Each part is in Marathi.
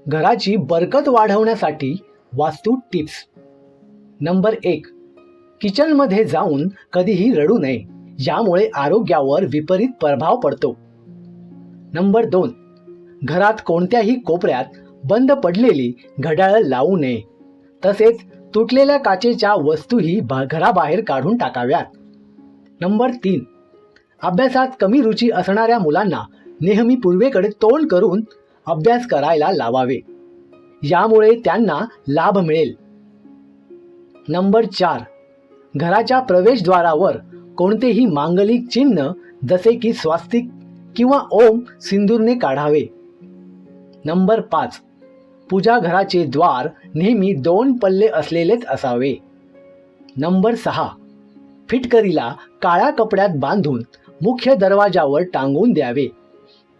घराची बरकत वाढवण्यासाठी वास्तू टिप्स. नंबर 1, किचनमध्ये जाऊन कधीही रडू नये, यामुळे आरोग्यावर विपरीत प्रभाव पडतो. नंबर 2, घरात कोणत्याही कोपऱ्यात बंद पडलेली घड्याळ लावू नये. तसेच तुटलेल्या काचेच्या वस्तूही घराबाहेर काढून टाकाव्यात. नंबर 3, अभ्यासात कमी रुची असणाऱ्या मुलांना नेहमी पूर्वेकडे तोंड करून अभ्यास करायला लावावे, यामुळे त्यांना लाभ मिळेल. नंबर 4, घराच्या प्रवेशद्वारावर कोणतेही मांगलिक चिन्ह जसे की स्वास्तिक किंवा ओम सिंदूरने काढावे. नंबर 5, पूजा घराचे द्वार नेहमी 2 पल्ले असलेलेच असावे. नंबर 6, फिटकरीला काळ्या कपड्यात बांधून मुख्य दरवाजावर टांगून द्यावे,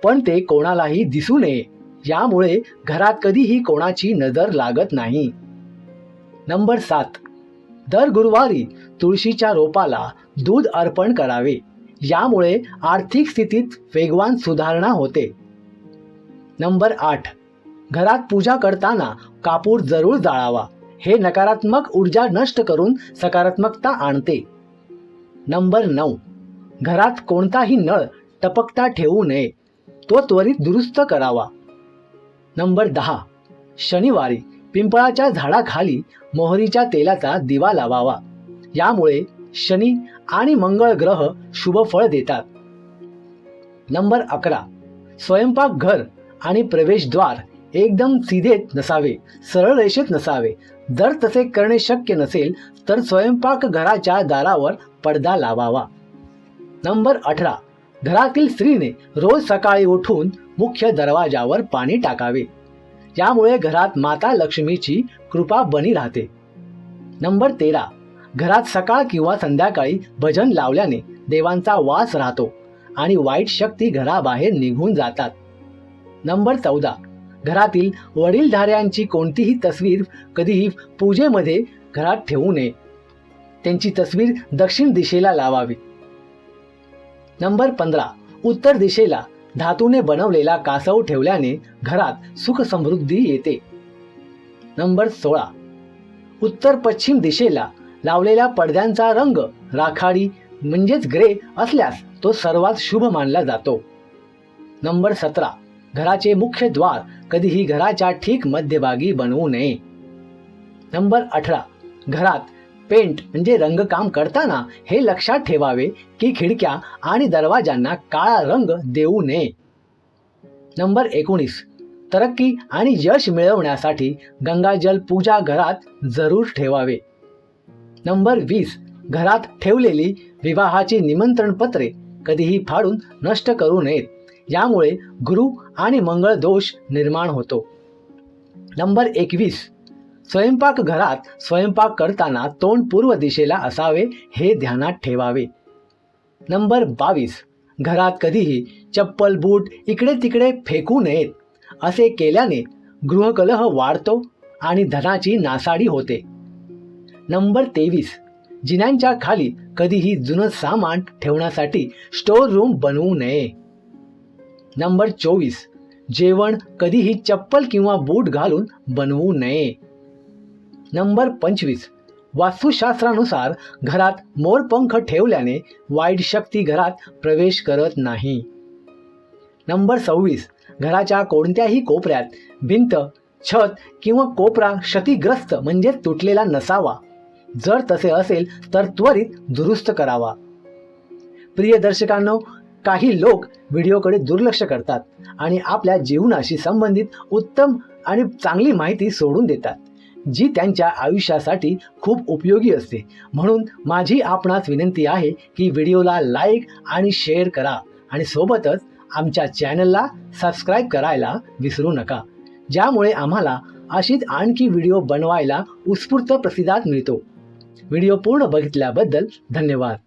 पण ते कोणालाही दिसू नये, यामुळे घरात कधीही कोणाची नजर लागत नाही. नंबर 7, दर गुरुवारी तुळशीच्या रोपाला दूध अर्पण करावे, यामुळे आर्थिक स्थितीत वेगवान सुधारणा होते. नंबर 8, घरात पूजा करताना कापूर जरूर जाळावा, हे नकारात्मक ऊर्जा नष्ट करून सकारात्मकता आणते. नंबर 9, घरात कोणताही नळ टपकता ठेवू नये, तो त्वरित दुरुस्त करावा. नंबर 10, शनिवारी पिंपळाच्या झाडाखाली मोहरीच्या तेलाचा दिवा लावावा, यामुळे शनी आणि मंगळ ग्रह शुभ फळ देतात. नंबर 11, स्वयंपाकघर आणि प्रवेशद्वार एकदम सीधेत नसावे, सरळ रेषेत नसावे. जर तसे करणे शक्य नसेल तर स्वयंपाकघराच्या दारावर पडदा लावावा. नंबर 18, घरातील स्त्रीने रोज सकाळी उठून मुख्य दरवाजावर पाणी टाकावे, यामुळे घरात माता लक्ष्मीची कृपा बनी राहते. नंबर 13, घरात सकाळ किंवा संध्याकाळी भजन लावल्याने देवांचा वास राहतो आणि वाईट शक्ती घराबाहेर निघून जातात. नंबर 14, घरातील वडीलधाऱ्यांची कोणतीही तस्वीर कधीही पूजेमध्ये घरात ठेवू नये, त्यांची तस्वीर दक्षिण दिशेला लावावी. नंबर 15, उत्तर दिशेला धातूने बनवलेला कासव ठेवल्याने घरात सुख समृद्धी येते. नंबर 16, उत्तर पश्चिम दिशेला लावलेल्या पडद्यांचा रंग राखाडी म्हणजेच ग्रे असल्यास तो सर्वात शुभ मानला जातो. नंबर 17, घराचे मुख्य द्वार कधीही घराच्या ठीक मध्यभागी बनवू नये. नंबर 18, घरात पेंट म्हणजे रंगकाम करताना हे लक्षात ठेवावे की खिडक्या आणि दरवाजांना काळा रंग देऊ नये. नंबर 19, तरक्की आणि यश मिळवण्यासाठी गंगाजल पूजा घरात जरूर ठेवावे. नंबर 20, घरात ठेवलेली विवाहाची निमंत्रण पत्रे कधीही फाडून नष्ट करू नयेत, यामुळे गुरु आणि मंगळ दोष निर्माण होतो. नंबर 21, स्वयंपाक घरात स्वयंपाक करताना तोंड पूर्व दिशेला असावे, हे ध्यानात ठेवावे. नंबर 22, घरात कधीही चप्पल बूट इकडे तिकडे फेकू नयेत, असे केल्याने गृहकलह वाढतो आणि धनाची नासाडी होते. नंबर 23, जिन्यांच्या खाली कधीही जुनं सामान ठेवण्यासाठी स्टोर रूम बनवू नये. नंबर 24, जेवण कधीही चप्पल किंवा बूट घालून बनवू नये. नंबर 25, वास्तुशास्त्रानुसार घरात मोरपंख ठेवल्याने वाईट शक्ती घरात प्रवेश करत नाही. नंबर 26, घराच्या कोणत्याही कोपऱ्यात भिंत, छत किंवा कोपरा क्षतिग्रस्त म्हणजे तुटलेला नसावा. जर तसे असेल तर त्वरित दुरुस्त करावा. प्रिय दर्शकांनो, काही लोक व्हिडिओकडे दुर्लक्ष करतात आणि आपल्या जीवनाशी संबंधित उत्तम आणि चांगली माहिती सोडून देतात, जी त्यांच्या आयुष्यासाठी खूप उपयोगी असते. म्हणून माझी आपणास विनंती आहे की व्हिडिओला लाईक आणि शेअर करा आणि सोबतच आमच्या चॅनलला सबस्क्राईब करायला विसरू नका, ज्यामुळे आम्हाला अशीच आणखी व्हिडिओ बनवायला उत्स्फूर्त प्रतिसाद मिळतो. व्हिडिओ पूर्ण बघितल्याबद्दल धन्यवाद.